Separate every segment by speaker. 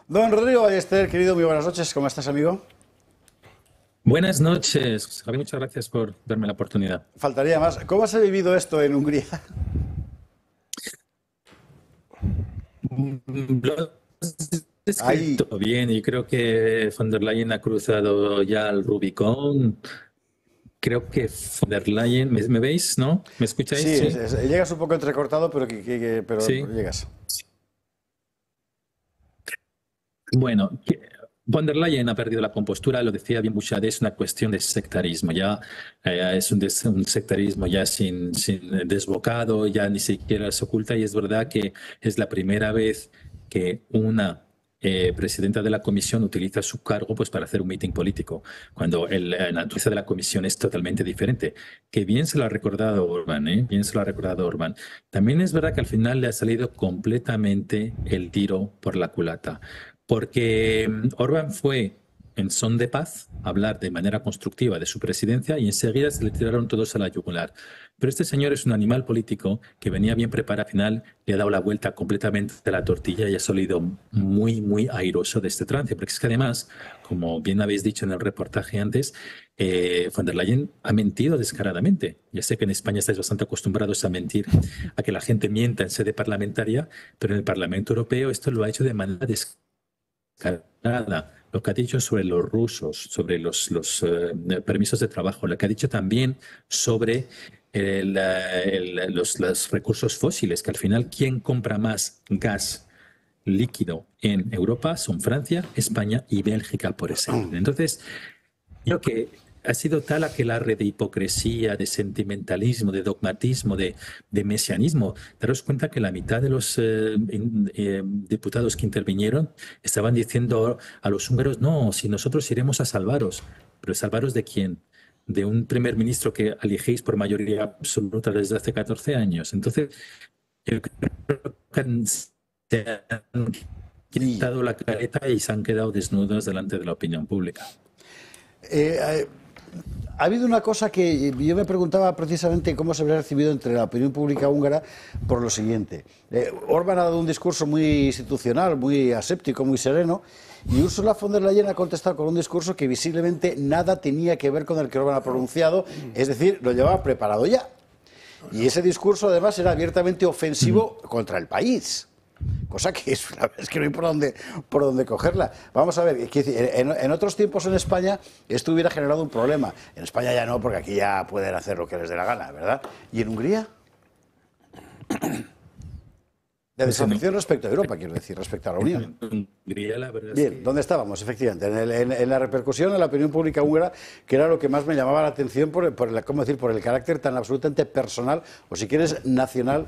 Speaker 1: Don Rodrigo Ballester, querido, muy buenas noches. ¿Cómo estás, amigo?
Speaker 2: Buenas noches, Javi, muchas gracias por darme la oportunidad.
Speaker 1: Faltaría más. ¿Cómo se ha vivido esto en Hungría?
Speaker 2: Lo has
Speaker 1: Ahí.
Speaker 2: descrito bien y creo que von der Leyen ha cruzado ya el Rubicón. Creo que von der Leyen, ¿me veis? ¿No? ¿Me escucháis?
Speaker 1: Sí,
Speaker 2: Sí.
Speaker 1: llegas un poco entrecortado, pero, pero
Speaker 2: Sí.
Speaker 1: llegas.
Speaker 2: Bueno, von der Leyen ha perdido la compostura, lo decía bien Bouchard, es una cuestión de sectarismo, ya es un sectarismo ya sin desbocado, ya ni siquiera se oculta y es verdad que es la primera vez que una presidenta de la comisión utiliza su cargo pues para hacer un meeting político, cuando la naturaleza de la comisión es totalmente diferente, que bien se lo ha recordado Orbán, ¿eh? Bien se lo ha recordado Orbán. También es verdad que al final le ha salido completamente el tiro por la culata. Porque Orbán fue en son de paz a hablar de manera constructiva de su presidencia y enseguida se le tiraron todos a la yugular. Pero este señor es un animal político que venía bien preparado, al final le ha dado la vuelta completamente de la tortilla y ha salido muy, muy airoso de este trance. Porque es que además, como bien habéis dicho en el reportaje antes, von der Leyen ha mentido descaradamente. Ya sé que en España estáis bastante acostumbrados a mentir, a que la gente mienta en sede parlamentaria, pero en el Parlamento Europeo esto lo ha hecho de manera descarada. Lo que ha dicho sobre los rusos, sobre los permisos de trabajo, lo que ha dicho también sobre los recursos fósiles, que al final, ¿quién compra más gas líquido en Europa? Son Francia, España y Bélgica por ese orden. Entonces, creo que ha sido tal aquelarre de hipocresía, de sentimentalismo, de dogmatismo, de mesianismo. Daros cuenta que la mitad de los diputados que intervinieron estaban diciendo a los húngaros, no, si nosotros iremos a salvaros. ¿Pero salvaros de quién? De un primer ministro que elegéis por mayoría absoluta desde hace 14 años. Entonces, yo creo que se han
Speaker 1: Y,
Speaker 2: quitado la careta y se han quedado desnudos delante de la opinión pública.
Speaker 1: eh, ha habido una cosa que yo me preguntaba precisamente cómo se habría recibido entre la opinión pública húngara por lo siguiente. Orbán ha dado un discurso muy institucional, muy aséptico, muy sereno, y Ursula von der Leyen ha contestado con un discurso que visiblemente nada tenía que ver con el que Orbán ha pronunciado, es decir, lo llevaba preparado ya. Y ese discurso además era abiertamente ofensivo contra el país. Cosa que es que no hay por dónde cogerla. Vamos a ver, en otros tiempos en España esto hubiera generado un problema. En España ya no, porque aquí ya pueden hacer lo que les dé la gana, ¿verdad? ¿Y en Hungría? De
Speaker 2: Pues
Speaker 1: desafección respecto a Europa, quiero decir, respecto a la Unión.
Speaker 2: en Hungría la verdad es
Speaker 1: Bien,
Speaker 2: que
Speaker 1: ¿dónde estábamos? Efectivamente, en la repercusión en la opinión pública húngara, que era lo que más me llamaba la atención ¿cómo decir? Por el carácter tan absolutamente personal, o si quieres, nacional,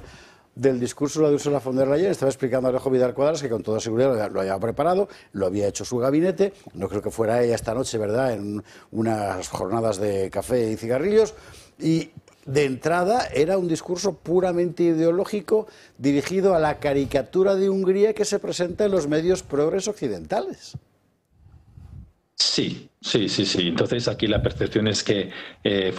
Speaker 1: del discurso de Ursula von der Leyen. Estaba explicando a Alejo Vidal Cuadras que con toda seguridad lo había preparado, lo había hecho su gabinete, no creo que fuera ella esta noche, ¿verdad?, en unas jornadas de café y cigarrillos, y de entrada era un discurso puramente ideológico dirigido a la caricatura de Hungría que se presenta en los medios progres occidentales.
Speaker 2: sí, sí, sí, sí. Entonces aquí la percepción es que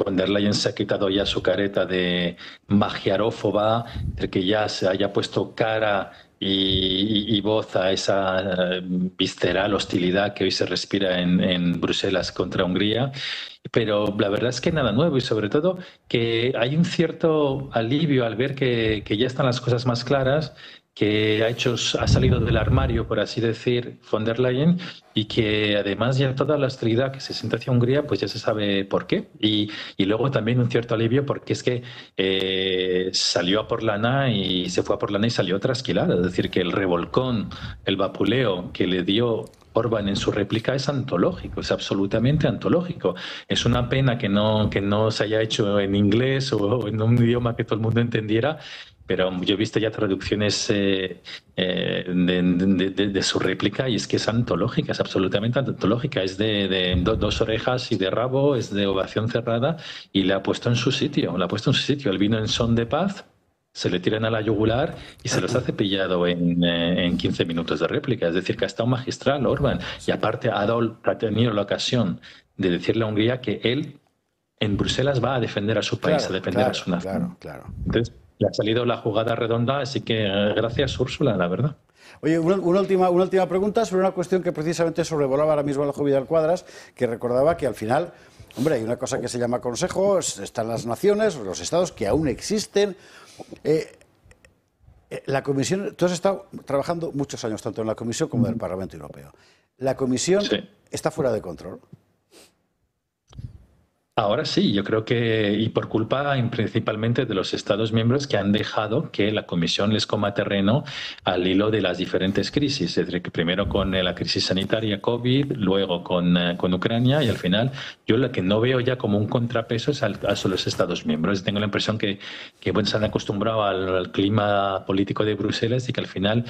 Speaker 2: von der Leyen se ha quitado ya su careta de magiarófoba, de que ya se haya puesto cara y voz a esa visceral hostilidad que hoy se respira en Bruselas contra Hungría. Pero la verdad es que nada nuevo y sobre todo que hay un cierto alivio al ver que ya están las cosas más claras, que ha salido del armario, por así decir, von der Leyen, y que además ya toda la hostilidad que se siente hacia Hungría, pues ya se sabe por qué. Y luego también un cierto alivio porque es que salió a por lana y se fue a por lana y salió trasquilada. Es decir, que el revolcón, el vapuleo que le dio Orbán en su réplica es antológico, es absolutamente antológico. Es una pena que no se haya hecho en inglés o en un idioma que todo el mundo entendiera, pero yo he visto ya traducciones de su réplica y es que es antológica, es absolutamente antológica. Es de dos orejas y de rabo, es de ovación cerrada y le ha puesto en su sitio, le ha puesto en su sitio. Él vino en son de paz, se le tiran a la yugular y se los ha cepillado en 15 minutos de réplica. Es decir, que ha estado magistral Orbán. Y aparte ha tenido la ocasión de decirle a Hungría que él en Bruselas va a defender a su país, a
Speaker 1: Claro,
Speaker 2: defender a
Speaker 1: claro,
Speaker 2: su nación.
Speaker 1: claro, claro.
Speaker 2: Entonces, le ha salido la jugada redonda, así que gracias, Úrsula, la verdad.
Speaker 1: Oye, una última pregunta sobre una cuestión que precisamente sobrevolaba ahora mismo Alejo Vidal Quadras, que recordaba que al final, hombre, hay una cosa que se llama Consejo, están las naciones, los estados que aún existen. La Comisión, tú has estado trabajando muchos años tanto en la Comisión como en el Parlamento Europeo. ¿La Comisión está fuera de control?
Speaker 2: Ahora sí, yo creo que, y por culpa principalmente de los Estados miembros que han dejado que la Comisión les coma terreno al hilo de las diferentes crisis. Es decir, que primero con la crisis sanitaria COVID, luego con Ucrania y al final yo lo que no veo ya como un contrapeso es a los Estados miembros. Tengo la impresión que bueno, se han acostumbrado al clima político de Bruselas y que al final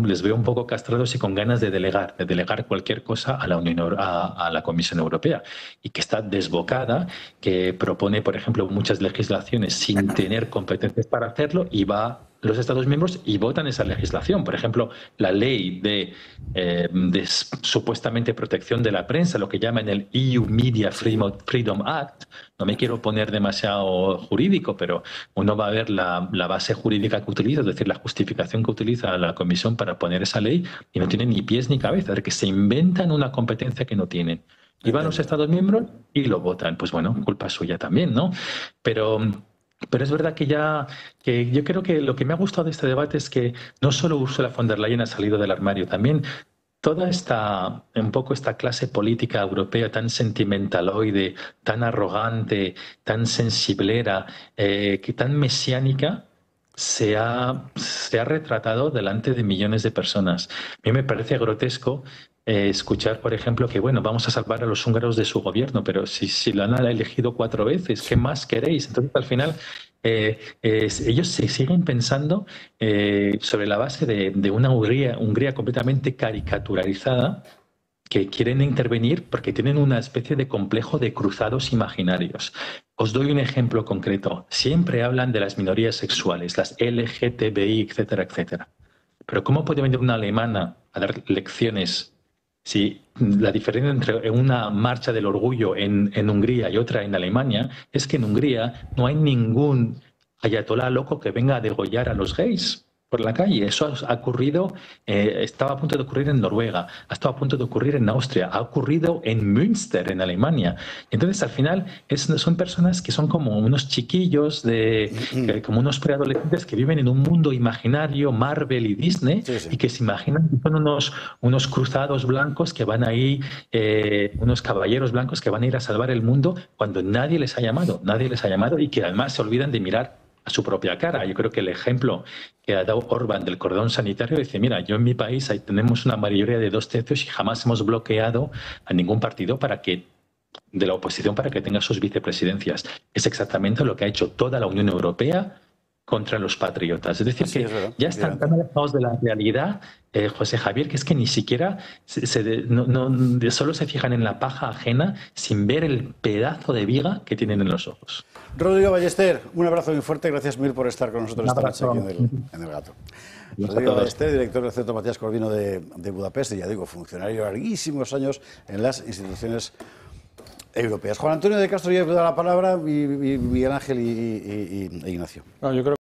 Speaker 2: les veo un poco castrados y con ganas de delegar cualquier cosa a la Comisión Europea y que está desbocada, que propone, por ejemplo, muchas legislaciones sin tener competencias para hacerlo y va los Estados miembros y votan esa legislación. Por ejemplo, la ley de supuestamente protección de la prensa, lo que llaman el EU Media Freedom Act. No me quiero poner demasiado jurídico, pero uno va a ver la base jurídica que utiliza, es decir, la justificación que utiliza la Comisión para poner esa ley y no tiene ni pies ni cabeza, es decir, que se inventan una competencia que no tienen. Y van los Estados miembros y lo votan. Pues bueno, culpa suya también, ¿no? Pero es verdad que yo creo que lo que me ha gustado de este debate es que no solo Ursula von der Leyen ha salido del armario, también toda un poco esta clase política europea tan sentimentaloide, tan arrogante, tan sensiblera, tan mesiánica, se ha retratado delante de millones de personas. A mí me parece grotesco escuchar, por ejemplo, que bueno, vamos a salvar a los húngaros de su gobierno, pero si lo han elegido 4 veces, ¿qué más queréis? Entonces, al final, ellos se siguen pensando sobre la base de una Hungría completamente caricaturizada, que quieren intervenir porque tienen una especie de complejo de cruzados imaginarios. Os doy un ejemplo concreto. Siempre hablan de las minorías sexuales, las LGTBI, etcétera, etcétera. Pero ¿cómo puede venir una alemana a dar lecciones si la diferencia entre una marcha del orgullo en Hungría y otra en Alemania es que en Hungría no hay ningún ayatolá loco que venga a degollar a los gays por la calle? Eso ha ocurrido, estaba a punto de ocurrir en Noruega, ha estado a punto de ocurrir en Austria, ha ocurrido en Münster, en Alemania. Entonces, al final, son personas que son como unos chiquillos, como unos preadolescentes que viven en un mundo imaginario, Marvel y Disney, y que se imaginan que son unos cruzados blancos que van ahí, unos caballeros blancos que van a ir a salvar el mundo cuando nadie les ha llamado, y que además se olvidan de mirar a su propia cara. Yo creo que el ejemplo que ha dado Orbán del cordón sanitario dice, mira, yo en mi país ahí tenemos una mayoría de 2/3 y jamás hemos bloqueado a ningún partido de la oposición para que tenga sus vicepresidencias. Es exactamente lo que ha hecho toda la Unión Europea contra los patriotas. Es decir, que ya están tan alejados de la realidad, José Javier, que es que ni siquiera solo se fijan en la paja ajena sin ver el pedazo de viga que tienen en los ojos.
Speaker 1: Rodrigo Ballester, un abrazo muy fuerte, gracias mil por estar con nosotros esta noche aquí en el Gato. Rodrigo Ballester, director del Centro Matías Corvino de Budapest, y ya digo, funcionario larguísimos años en las instituciones europeas. Juan Antonio de Castro ya da la palabra, y Miguel Ángel e Ignacio.
Speaker 3: No, yo creo